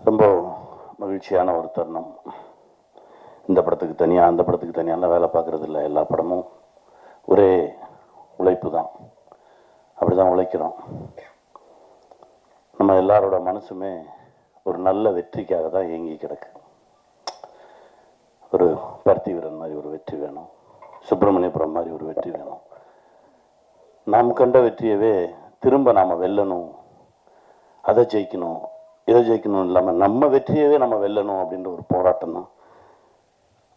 ரொம்ப மகிழ்ச்சியான ஒரு தருணம். இந்த படத்துக்கு தனியாக அந்த படத்துக்கு தனியாலாம் வேலை பார்க்குறது இல்லை. எல்லா படமும் ஒரே உழைப்பு தான். அப்படி தான் உழைக்கிறோம். நம்ம எல்லாரோட மனசுமே ஒரு நல்ல வெற்றிக்காக தான் இயங்கி கிடக்கு. ஒரு பார்த்திபன் மாதிரி ஒரு வெற்றி வேணும், சுப்பிரமணியபுரம் மாதிரி ஒரு வெற்றி வேணும். நாம் கண்ட வெற்றியவே திரும்ப நாம் வெல்லணும், அதை ஜெயிக்கணும், இதை ஜெயிக்கணும் இல்லாமல் நம்ம வெற்றியவே நம்ம வெல்லணும் அப்படின்ற ஒரு போராட்டம் தான்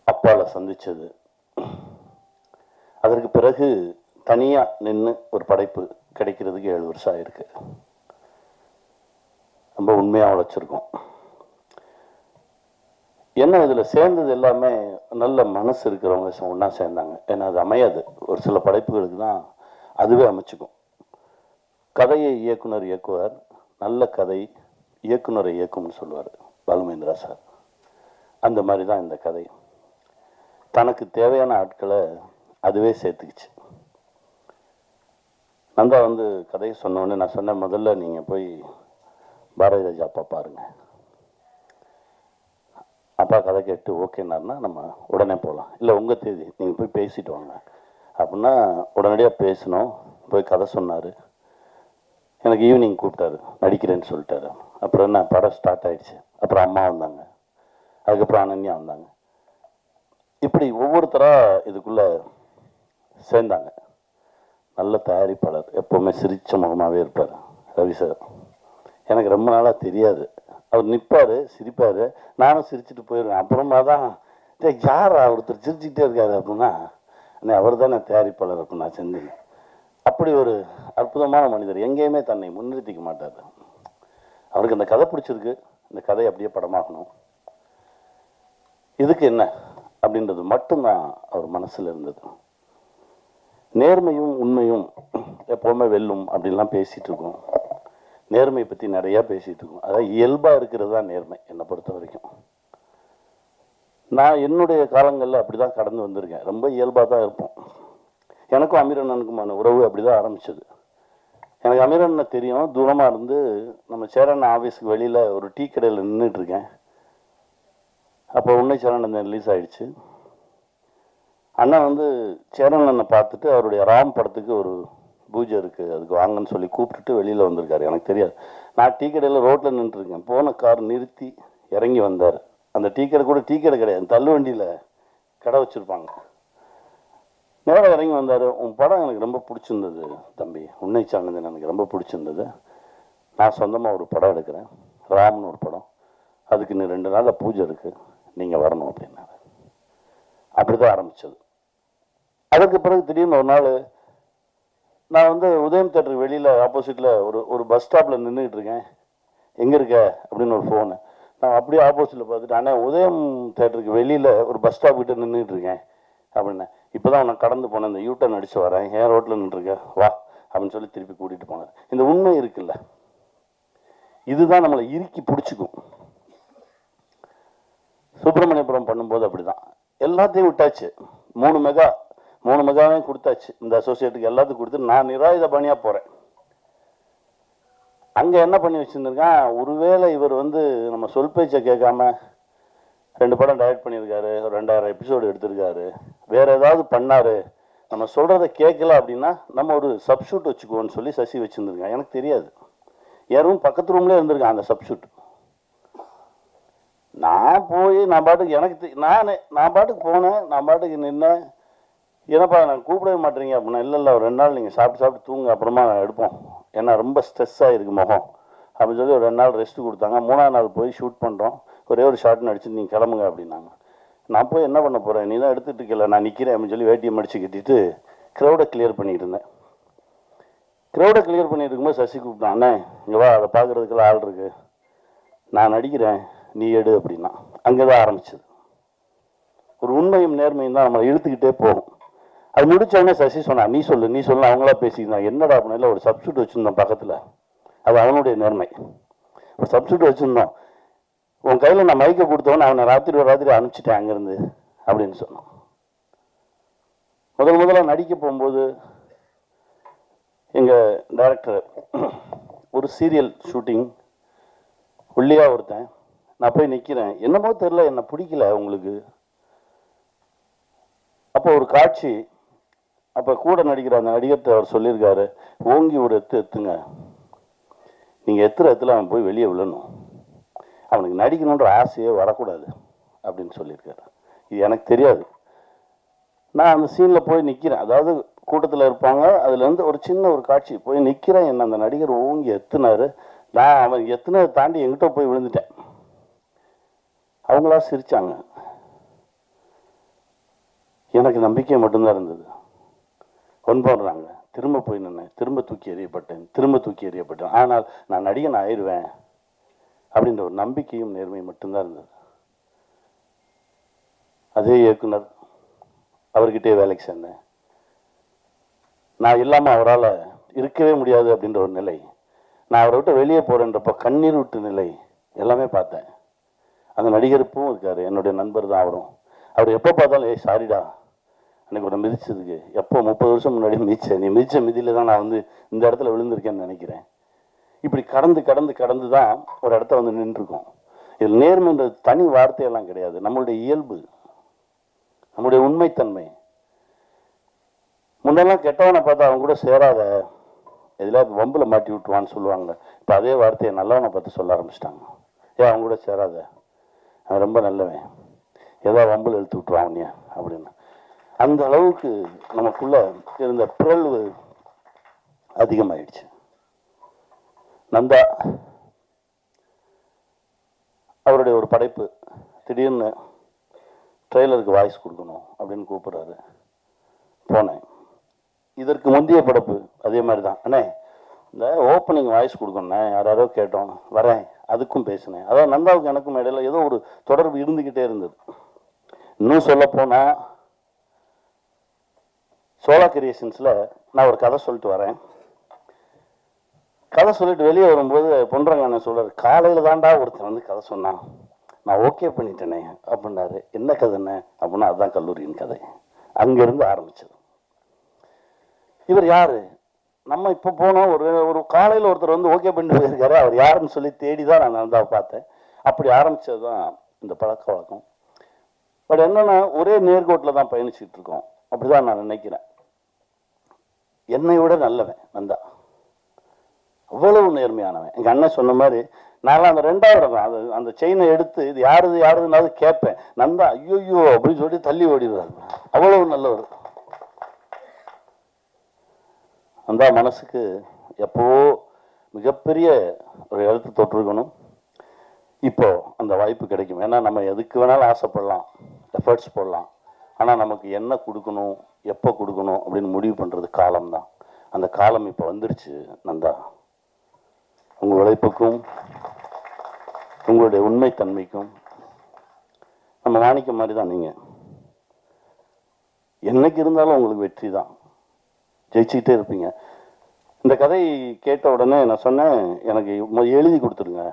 அப்பால சந்திச்சது. அதற்கு பிறகு தனியாக நின்று ஒரு படைப்பு கிடைக்கிறதுக்கு 7 வருஷம் ஆயிருக்கு. ரொம்ப உண்மையாக உழைச்சிருக்கோம். என்ன இதில் சேர்ந்தது எல்லாமே நல்ல மனசு இருக்கிறவங்க ஒன்றா சேர்ந்தாங்க. ஏன்னா அது அமையாது. ஒரு சில படைப்புகளுக்கு தான் அதுவே அமைச்சுக்கும். கதையை இயக்குனர் இயக்குவார், நல்ல கதை இயக்குனரை இயக்கும்னு சொல்லுவார் பாலுமகேந்திரா சார். அந்த மாதிரி தான் இந்த கதை. தனக்கு தேவையான ஆட்களை அதுவே சேர்த்துக்கிச்சு. நந்தா கதையை சொன்னோடனே நான் சொன்னேன், முதல்ல நீங்கள் போய் பாரதி ராஜா அப்பா பாருங்க. அப்பா கதை கேட்டு ஓகேனாருன்னா நம்ம உடனே போகலாம். இல்லை உங்கள் தேதி, நீங்கள் போய் பேசிட்டு வாங்க அப்படின்னா உடனடியாக பேசினோம். போய் கதை சொன்னார். எனக்கு ஈவினிங் கூப்பிட்டாரு, நடிக்கிறேன்னு சொல்லிட்டாரு. அப்புறம் என்ன, படம் ஸ்டார்ட் ஆகிடுச்சு. அப்புறம் அம்மா வந்தாங்க, அதுக்கப்புறம் அனன்யா வந்தாங்க. இப்படி ஒவ்வொருத்தராக இதுக்குள்ளே சேர்ந்தாங்க. நல்ல தயாரிப்பாளர், எப்போவுமே சிரித்த முகமாகவே இருப்பார் ரவி சார். எனக்கு ரொம்ப நாளாக தெரியாது. அவர் நிற்பார், சிரிப்பார், நானும் சிரிச்சுட்டு போயிடுவேன். அப்புறமா தான் யார் ஒருத்தர் சிரிச்சுக்கிட்டே இருக்காரு அப்படின்னா, அவர் தானே தயாரிப்பாளர் அப்படின்னு நான் செஞ்சேன். அப்படி ஒரு அற்புதமான மனிதர். எங்கேயுமே தன்னை முன்னிறுத்திக்க மாட்டார். அவருக்கு அந்த கதை பிடிச்சிருக்கு, இந்த கதை அப்படியே படமாகணும், இதுக்கு என்ன அப்படின்றது மட்டும்தான் அவர் மனசில் இருந்தது. நேர்மையும் உண்மையும் எப்போவுமே வெல்லும் அப்படின்லாம் பேசிகிட்டு இருக்கோம். நேர்மையை பற்றி நிறையா பேசிகிட்டு இருக்கோம். அதாவது இயல்பாக இருக்கிறது தான் நேர்மை என்னை பொறுத்த வரைக்கும். நான் என்னுடைய காலங்களில் அப்படி தான் கடந்து வந்திருக்கேன். ரொம்ப இயல்பாக தான் இருப்போம். எனக்கும் அமீரண்ணனுக்குமான உறவு அப்படி தான் ஆரம்பிச்சது. எனக்கு அமீரண்ணனை தெரியும், தூரமாக இருந்து. நம்ம சேரண்ணன் ஆஃபீஸுக்கு வெளியில் ஒரு டீ கடையில் நின்றுட்டுருக்கேன். அப்போ உன்னை சேரண்ணன் ரிலீஸ் ஆகிடுச்சு. அண்ணன் சேரண்ணனை பார்த்துட்டு அவருடைய ராம் படத்துக்கு ஒரு பூஜை இருக்குது, அதுக்கு வாங்கன்னு சொல்லி கூப்பிட்டுட்டு வெளியில் வந்திருக்காரு. எனக்கு தெரியாது. நான் டீ கடையில் ரோட்டில் நின்றுருக்கேன். போன கார் நிறுத்தி இறங்கி வந்தார். அந்த டீ கடை கூட டீ கடை கிடையாது, தள்ளு வண்டியில் கடை வச்சுருப்பாங்க. நேராக இறங்கி வந்தார். உன் படம் எனக்கு ரொம்ப பிடிச்சிருந்தது தம்பி, உன்னை சார்ந்தது எனக்கு ரொம்ப பிடிச்சிருந்தது. நான் சொந்தமாக ஒரு படம் எடுக்கிறேன், ராம்னு ஒரு படம். அதுக்கு இன்னும் 2 நாளில் பூஜை இருக்குது, நீங்கள் வரணும் அப்படின்னாரு. அப்படி தான் ஆரம்பித்தது. அதுக்கு பிறகு திடீர்னு ஒரு நாள் நான் உதயம் தேட்டருக்கு வெளியில் ஆப்போசிட்டில் ஒரு பஸ் ஸ்டாப்பில் நின்றுக்கிட்டு இருக்கேன். எங்கே இருக்க அப்படின்னு ஒரு ஃபோனு. நான் அப்படியே ஆப்போசிட்டில் பார்த்துட்டு, அண்ணா உதயம் தேட்டருக்கு வெளியில் ஒரு பஸ் ஸ்டாப் கிட்டே நின்றுக்கிட்டு இருக்கேன் அப்படின்னேன். இப்போ தான் நான் கடந்து போனேன், இந்த யூட்டர்ன் அடித்து வரேன், ஏன் ரோட்டில் நின்றுருக்கேன் வா அப்படின்னு சொல்லி திருப்பி கூட்டிகிட்டு போனார். இந்த உண்மை இருக்குல்ல, இதுதான் நம்மளை இறுக்கி பிடிச்சிக்கும். சுப்பிரமணியபுரம் பண்ணும்போது அப்படி தான் எல்லாத்தையும் விட்டாச்சு. 3 மெகாவையும் கொடுத்தாச்சு. இந்த அசோசியேட்டுக்கு எல்லாத்துக்கும் கொடுத்து நான் நிராயுத பணியாக போகிறேன். அங்கே என்ன பண்ணி வச்சுருந்துருக்கேன், ஒருவேளை இவர் நம்ம சொல் பேச்சை கேட்காம 2 படம் டைரக்ட் பண்ணியிருக்காரு, ஒரு 2000 எபிசோடு எடுத்திருக்காரு, வேறு ஏதாவது பண்ணார், நம்ம சொல்கிறத கேட்கல அப்படின்னா நம்ம ஒரு சப்ஸ்டியூட் வச்சுக்குவோன்னு சொல்லி சசி வச்சுருந்துருக்கேன். எனக்கு தெரியாது. யாரும் பக்கத்து ரூம்லேயே இருந்திருக்கேன் அந்த சப்ஸ்டியூட். நான் போய் நான் பாட்டுக்கு எனக்கு நான் பாட்டுக்கு போனேன், நான் பாட்டுக்கு நின்னேன். ஏன்னாப்பா நான் கூப்பிடவே மாட்டேறீங்க அப்படின்னா, இல்லை ஒரு 2 நாள் நீங்கள் சாப்பிட்டு தூங்க, அப்புறமா எடுப்போம், ஏன்னா ரொம்ப ஸ்ட்ரெஸ்ஸாக இருக்குது முகம் அப்படின்னு சொல்லி ஒரு 2 நாள் ரெஸ்ட்டு கொடுத்தாங்க. 3ஆவது நாள் போய் ஷூட் பண்ணுறோம். ஒரே ஒரு ஷார்ட்னு அடிச்சு நீங்கள் கிளம்புங்க அப்படின்னாங்க. நான் போய் என்ன பண்ண போகிறேன், நீ தான் எடுத்துகிட்டு இருக்கல, நான் நிற்கிறேன் அப்படின்னு சொல்லி வேட்டியை மடித்து கட்டிட்டு க்ரௌடை கிளியர் பண்ணிட்டு இருந்தேன். க்ரௌடை கிளியர் பண்ணிட்டு இருக்கும்போது சசி கூப்பிட்டான், அண்ணே இங்கே வா, அதை பார்க்குறதுக்கெல்லாம் ஆள் இருக்குது, நான் நடிக்கிறேன், நீ எடு அப்படின்னா. அங்கே தான் ஆரம்பிச்சது. ஒரு உண்மையும் நேர்மையும் தான் நம்மளை இழுத்துக்கிட்டே போகும். அது முடிச்சோடனே சசி சொன்னா, நீ சொல்லு அவங்களா பேசிக்கலாம். என்னடா அப்படின்னா, ஒரு சப்ஸ்டியூட் வச்சுருந்தோம் பக்கத்தில், அது அவனுடைய நேர்மை. ஒரு சப்ஸ்டியூட் வச்சுருந்தோம், உன் கையில் நான் மைக்கை கொடுத்தவொன்னே அவனை ராத்திரி அனுப்பிச்சிட்டேன் அங்கேருந்து அப்படின்னு சொன்னான். முதல்ல நடிக்க போகும்போது எங்கள் டைரக்டர் ஒரு சீரியல் ஷூட்டிங், ஒல்லியாக ஒருத்தன் நான் போய் நிற்கிறேன், என்னமோ தெரில, என்னை பிடிக்கல உங்களுக்கு. அப்போ ஒரு காட்சி, அப்போ கூட நடிக்கிற அந்த நடிகர்கிட்ட அவர் சொல்லியிருக்காரு, ஓங்கி ஒரு எத்துங்க, நீங்கள் எத்துல அவன் போய் வெளியே விழணும், அவனுக்கு நடிக்கணுன்ற ஆசையே வரக்கூடாது அப்படின்னு சொல்லியிருக்காரு. இது எனக்கு தெரியாது. நான் அந்த சீனில் போய் நிற்கிறேன், அதாவது கூட்டத்தில் இருப்பாங்க, அதுலேருந்து ஒரு சின்ன ஒரு காட்சி போய் நிற்கிறேன். என்ன அந்த நடிகர் ஓங்கி எத்துனாரு, நான் அவன் எத்தனை தாண்டி எங்கிட்ட போய் விழுந்துட்டேன். அவங்களா சிரிச்சாங்க, எனக்கு நம்பிக்கை மட்டும்தான் இருந்தது. கொண்டாடுறாங்க, திரும்ப போய் நின்னேன், திரும்ப தூக்கி எறியப்பட்டேன். ஆனால் நான் நடிகன் ஆயிடுவேன் அப்படின்ற ஒரு நம்பிக்கையும் நேர்மையும் மட்டும்தான் இருந்தது. அதே இயக்குனர், அவர்கிட்டே வேலைக்கு சேர்ந்தேன். நான் இல்லாமல் அவரால் இருக்கவே முடியாது அப்படின்ற ஒரு நிலை, நான் அவரை விட்டு வெளியே போகிறேன்றப்ப கண்ணீர் விட்டு நிலை எல்லாமே பார்த்தேன். அந்த நடிகருப்பும் இருக்கார், என்னுடைய நண்பர் தான் அவரும். அவர் எப்போ பார்த்தாலும், ஏய் சாரிடா எனக்கு ஒரு மிதிச்சதுக்கு, எப்போ 30 வருஷம் முன்னாடி மிதிச்சேன், நீ மிதிச்ச மிதியில் தான் நான் வந்து இந்த இடத்துல விழுந்திருக்கேன்னு நினைக்கிறேன். இப்படி கடந்து தான் ஒரு இடத்த வந்து நின்றுருக்கோம். இதில் நேர்மைன்றது தனி வார்த்தையெல்லாம் கிடையாது, நம்மளுடைய இயல்பு, நம்முடைய உண்மைத்தன்மை. முன்னெல்லாம் கெட்டவனை பார்த்தா அவங்க கூட சேராத, எதில் வம்பில் மாட்டி விட்டுவான்னு சொல்லுவாங்க. இப்போ அதே வார்த்தையை நல்லவனை பார்த்து சொல்ல ஆரம்பிச்சிட்டாங்க. ஏன் அவங்க கூட சேராத, அவன் ரொம்ப நல்லவன், ஏதோ வம்பில் இழுத்து விட்டுருவான் நீ அப்படின்னு. அந்த அளவுக்கு நமக்குள்ள இருந்த பிறழ்வு அதிகமாயிடுச்சு. நந்தா அவருடைய ஒரு படைப்பு, திடீர்னு ட்ரெய்லருக்கு வாய்ஸ் கொடுக்கணும் அப்படின்னு கூப்பிட்றாரு. போனேன். இதற்கு முந்தைய படைப்பு அதே மாதிரி தான், அண்ணே இந்த ஓப்பனிங் வாய்ஸ் கொடுக்கணுண்ணே, யாரோ கேட்டோம், வரேன், அதுக்கும் பேசினேன். அதாவது நந்தாவுக்கு எனக்கும் இடையில ஏதோ ஒரு தொடர்பு இருந்துக்கிட்டே இருந்தது. இன்னும் சொல்ல போனால், சோலா கிரியேஷன்ஸில் நான் ஒரு கதை சொல்லிட்டு வரேன். கதை சொல்லிட்டு வெளியே வரும்போது பொன்றாங்க என்ன சொல்கிறார், காலையில் தாண்டா ஒருத்தர் வந்து கதை சொன்னான், நான் ஓகே பண்ணிட்டேனே அப்படின்னாரு. என்ன கதைன்னு அப்படின்னா, அதுதான் கல்லூரியின் கதை. அங்கேருந்து ஆரம்பிச்சது. இவர் யாரு, நம்ம இப்போ போனோம், ஒரு காலையில் ஒருத்தர் வந்து ஓகே பண்ணிட்டு போயிருக்காரு, அவர் யாருன்னு சொல்லி தேடி தான் நான் நந்தாவை பார்த்தேன். அப்படி ஆரம்பித்தது தான் இந்த பழக்க வழக்கம். பட் என்னன்னா, ஒரே நேர்கோட்டில் தான் பயணிச்சுட்டு இருக்கோம், அப்படிதான் நான் நினைக்கிறேன். என்னை விட நல்லவன் நந்தா, அவ்வளவு நேர்மையானவன். எங்கள் அண்ணன் சொன்ன மாதிரி, நான் அந்த 2வது தான் அந்த செயினை எடுத்து இது யாருதுனாவது கேட்பேன். நந்தா ஐயோ அப்படின்னு சொல்லி தள்ளி ஓடிடுவார், அவ்வளவு நல்லவர். அந்த மனசுக்கு எப்போ மிகப்பெரிய ஒரு எழுத்து தொற்றுக்கணும். இப்போ அந்த வாய்ப்பு கிடைக்கும். ஏன்னா நம்ம எதுக்கு வேணாலும் ஆசைப்படலாம், எஃபர்ட்ஸ் போடலாம். ஆனால் நமக்கு என்ன கொடுக்கணும், எப்போ கொடுக்கணும் அப்படின்னு முடிவு பண்ணுறது காலம்தான். அந்த காலம் இப்போ வந்துருச்சு. நந்தா, உங்கள் உழைப்புக்கும் உங்களுடைய உண்மைத்தன்மைக்கும் நம்ம மாணிக்க மாதிரி தான். நீங்கள் என்னைக்கு இருந்தாலும் உங்களுக்கு வெற்றி தான், ஜெயிச்சுக்கிட்டே இருப்பீங்க. இந்த கதை கேட்ட உடனே நான் சொன்னேன், எனக்கு எழுதி கொடுத்துருங்க.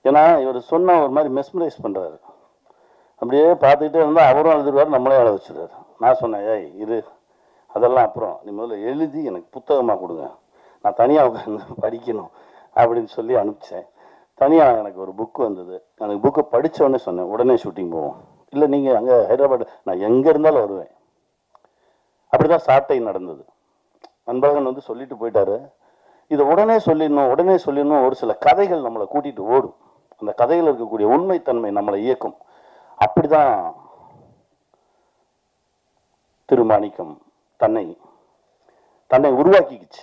ஏன்னா இவர் சொன்ன ஒரு மாதிரி மெஸ்மரைஸ் பண்ணுறாரு. அப்படியே பார்த்துக்கிட்டே இருந்தால் அவரும் எழுதுருவார், நம்மளே எழுத வச்சுருவார். நான் சொன்னேன், ஏய் இது அதெல்லாம் அப்புறம், நீ முதல்ல எழுதி எனக்கு புத்தகமாக கொடுங்க, நான் தனியாக உட்காந்து படிக்கணும் அப்படின்னு சொல்லி அனுப்பிச்சேன். தனியாக எனக்கு ஒரு புக்கு வந்தது. எனக்கு புக்கை படித்தோடனே சொன்னேன், உடனே ஷூட்டிங் போவோம். இல்லை நீங்கள் அங்கே ஹைதராபாத், நான் எங்கே இருந்தாலும் வருவேன். அப்படி தான் சாட்டை நடந்தது. அன்பழகன் வந்து சொல்லிட்டு போயிட்டாரு, இதை உடனே சொல்லிடணும். ஒரு சில கதைகள் நம்மளை கூட்டிகிட்டு ஓடும், அந்த கதைகள் இருக்கக்கூடிய உண்மைத்தன்மை நம்மளை இயக்கும். அப்படிதான் திருமாணிக்கம் தன்னை உருவாக்கிக்கிச்சு.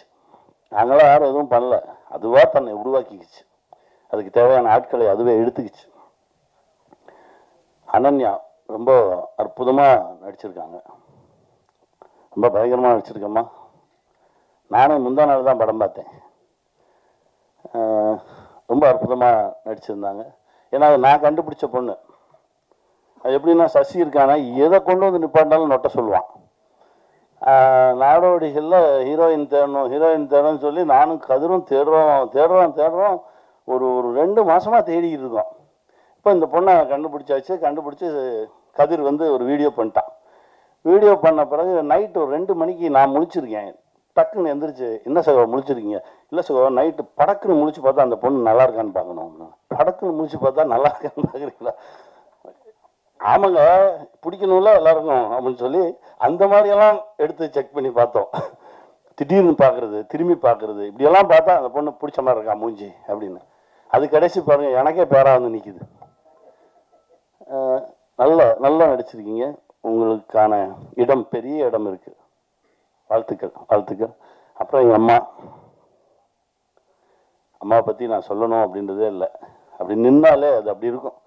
நாங்களாம் யாரும் எதுவும் பண்ணல, அதுவா தன்னை உருவாக்கிக்கிச்சு. அதுக்கு தேவையான ஆட்களை அதுவே எடுத்துக்கிச்சு. அனன்யா ரொம்ப அற்புதமாக நடிச்சிருக்காங்க, ரொம்ப பயங்கரமாக நடிச்சிருக்கம்மா. நானும் முந்தா நாள் தான் படம் பார்த்தேன். ரொம்ப அற்புதமாக நடிச்சிருந்தாங்க. ஏன்னா அது நான் கண்டுபிடிச்ச பொண்ணு. அது எப்படின்னா, சசி இருக்கானா எதை கொண்டு வந்து நிப்பாட்டினாலும் நொட்ட சொல்லுவான். நாடோடிகளில் ஹீரோயின் தேடணும்னு சொல்லி நானும் கதிரும் தேடுறோம். ஒரு 2 மாதமாக தேடிக்கிட்டு இருக்கோம். இப்போ இந்த பொண்ணை கண்டுபிடிச்சி கதிர் வந்து ஒரு வீடியோ பண்ணிட்டான். வீடியோ பண்ண பிறகு நைட்டு ஒரு 2 மணிக்கு நான் முழிச்சிருக்கேன். டக்குன்னு எந்திரிச்சு, என்ன சகோ முழிச்சிருக்கீங்க? இல்லை சகோ, நைட்டு படக்குன்னு முழிச்சு பார்த்தா அந்த பொண்ணு நல்லா இருக்கான்னு பார்க்கணும். படக்குன்னு முழிச்சு பார்த்தா நல்லா இருக்கான்னு பார்க்குறீங்களா? ஆமாங்க, பிடிக்கணும்ல எல்லாருக்கும் அப்படின்னு சொல்லி அந்த மாதிரியெல்லாம் எடுத்து செக் பண்ணி பார்த்தோம். திடீர்னு பார்க்குறது, திரும்பி பார்க்குறது, இப்படியெல்லாம் பார்த்தா அந்த பொண்ணு பிடிச்ச மாதிரி இருக்கா மூஞ்சி அப்படின்னு. அது கடைசி பாருங்க, எனக்கே பேரா வந்து நிற்கிது. நல்லா நல்லா நடிச்சிருக்கீங்க. உங்களுக்கான இடம், பெரிய இடம் இருக்கு. வாழ்த்துக்கள், வாழ்த்துக்கள். அப்புறம் எங்கள் அம்மாவை பற்றி நான் சொல்லணும் அப்படின்றதே இல்லை. அப்படி நின்னாலே அது அப்படி இருக்கும்.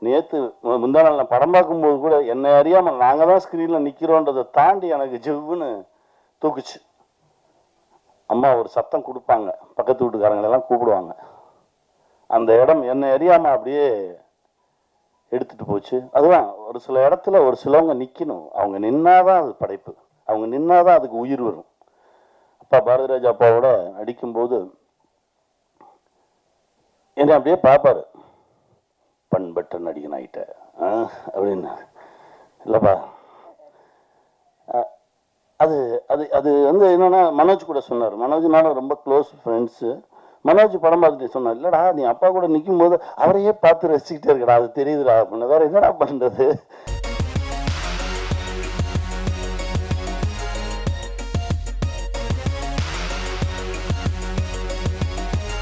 நேற்று முந்தா நாள் நான் படம் பார்க்கும்போது கூட என்னை அறியாமல் நாங்கள் தான் ஸ்க்ரீனில் நிற்கிறோன்றதை தாண்டி எனக்கு ஜிவ்வுன்னு தூக்குச்சு. அம்மா ஒரு சத்தம் கொடுப்பாங்க, பக்கத்து வீட்டுக்காரங்களெல்லாம் கூப்பிடுவாங்க. அந்த இடம் என்னை அறியாமல் அப்படியே எடுத்துட்டு போச்சு. அதுதான் ஒரு சில இடத்துல ஒரு சிலவங்க நிற்கணும். அவங்க நின்னாதான் அது படைப்பு, அவங்க நின்னாதான் அதுக்கு உயிர் வரும். அப்பா பாரதிராஜா அப்பாவோட அடிக்கும்போது என்னை அப்படியே பார்ப்பாரு, பண்பட்ட நடிகன் ஆகிட்ட அப்படின்னு. இல்லைப்பா, அது அது அது வந்து என்னன்னா, மனோஜ் கூட சொன்னார். மனோஜ் நானும் ரொம்ப க்ளோஸ் ஃப்ரெண்ட்ஸு. மனோஜ் படம் பார்த்துட்டு சொன்னார், இல்லைடா நீ அப்பா கூட நிற்கும் போது அவரையே பார்த்து ரசிச்சுக்கிட்டே இருக்கடா, அது தெரியுதுடா அப்படின்னு. வேற என்னடா பண்ணுறது?